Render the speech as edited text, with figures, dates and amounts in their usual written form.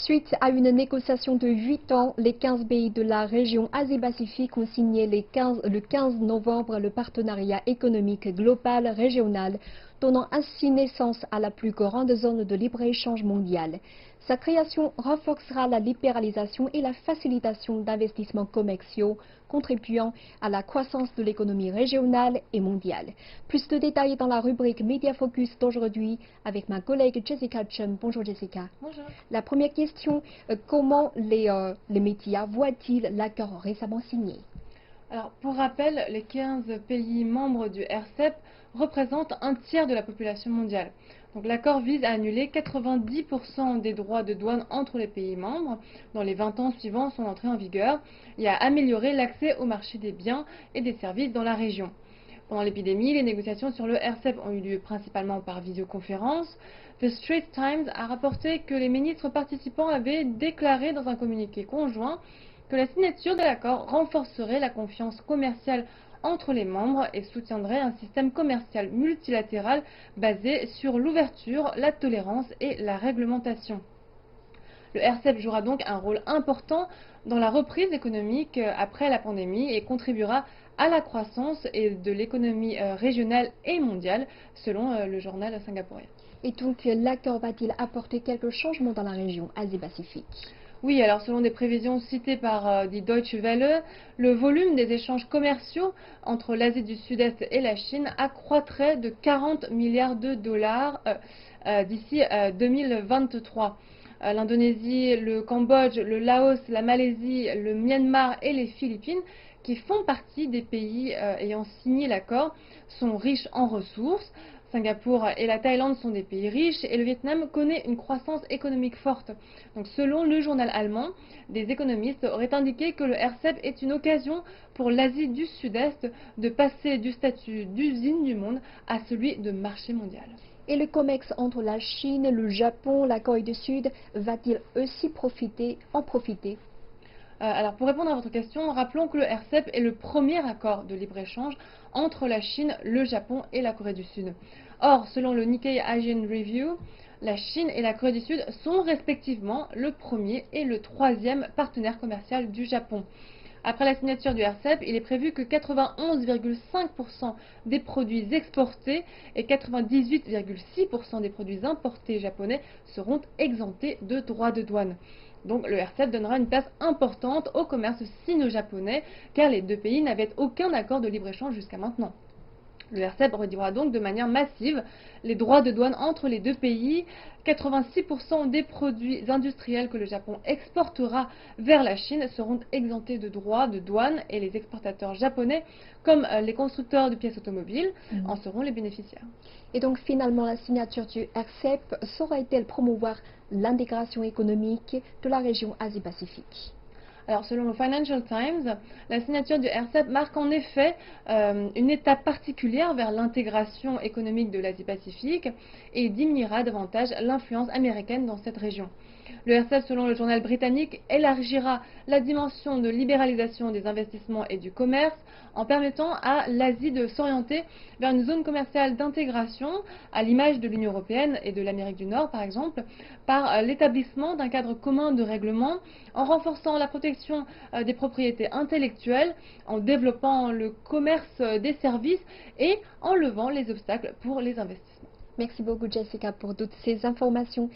Suite à une négociation de 8 ans, les 15 pays de la région Asie-Pacifique ont signé le 15 novembre le partenariat économique global régional, donnant ainsi naissance à la plus grande zone de libre-échange mondiale. Sa création renforcera la libéralisation et la facilitation d'investissements commerciaux, contribuant à la croissance de l'économie régionale et mondiale. Plus de détails dans la rubrique Media Focus d'aujourd'hui avec ma collègue Jessica Chum. Bonjour Jessica. Bonjour. La première question, comment les médias voient-ils l'accord récemment signé? Alors, pour rappel, les 15 pays membres du RCEP représentent un tiers de la population mondiale. Donc, l'accord vise à annuler 90% des droits de douane entre les pays membres dans les 20 ans suivant son entrée en vigueur et à améliorer l'accès au marché des biens et des services dans la région. Pendant l'épidémie, les négociations sur le RCEP ont eu lieu principalement par visioconférence. The Straits Times a rapporté que les ministres participants avaient déclaré dans un communiqué conjoint que la signature de l'accord renforcerait la confiance commerciale entre les membres et soutiendrait un système commercial multilatéral basé sur l'ouverture, la tolérance et la réglementation. Le RCEP jouera donc un rôle important dans la reprise économique après la pandémie et contribuera à la croissance de l'économie régionale et mondiale, selon le journal singapourien. Et donc, l'accord va-t-il apporter quelques changements dans la région Asie-Pacifique? Oui, alors selon des prévisions citées par die Deutsche Welle, le volume des échanges commerciaux entre l'Asie du Sud-Est et la Chine accroîtrait de 40 milliards de dollars d'ici 2023. L'Indonésie, le Cambodge, le Laos, la Malaisie, le Myanmar et les Philippines, qui font partie des pays ayant signé l'accord, sont riches en ressources. Singapour et la Thaïlande sont des pays riches et le Vietnam connaît une croissance économique forte. Donc, selon le journal allemand, des économistes auraient indiqué que le RCEP est une occasion pour l'Asie du Sud-Est de passer du statut d'usine du monde à celui de marché mondial. Et le commerce entre la Chine, le Japon, la Corée du Sud va-t-il aussi en profiter? Alors, pour répondre à votre question, rappelons que le RCEP est le premier accord de libre-échange entre la Chine, le Japon et la Corée du Sud. Or, selon le Nikkei Asian Review, la Chine et la Corée du Sud sont respectivement le premier et le troisième partenaire commercial du Japon. Après la signature du RCEP, il est prévu que 91,5% des produits exportés et 98,6% des produits importés japonais seront exemptés de droits de douane. Donc le RCEP donnera une place importante au commerce sino-japonais car les deux pays n'avaient aucun accord de libre-échange jusqu'à maintenant. Le RCEP réduira donc de manière massive les droits de douane entre les deux pays. 86% des produits industriels que le Japon exportera vers la Chine seront exemptés de droits de douane et les exportateurs japonais, comme les constructeurs de pièces automobiles, en seront les bénéficiaires. Et donc finalement, la signature du RCEP saura-t-elle promouvoir l'intégration économique de la région Asie-Pacifique? Alors, selon le Financial Times, la signature du RCEP marque en effet une étape particulière vers l'intégration économique de l'Asie-Pacifique et diminuera davantage l'influence américaine dans cette région. Le RCEP, selon le journal britannique, élargira la dimension de libéralisation des investissements et du commerce en permettant à l'Asie de s'orienter vers une zone commerciale d'intégration, à l'image de l'Union européenne et de l'Amérique du Nord par exemple, par l'établissement d'un cadre commun de règlement, en renforçant la protection des propriétés intellectuelles, en développant le commerce des services et en levant les obstacles pour les investissements. Merci beaucoup Jessica pour toutes ces informations.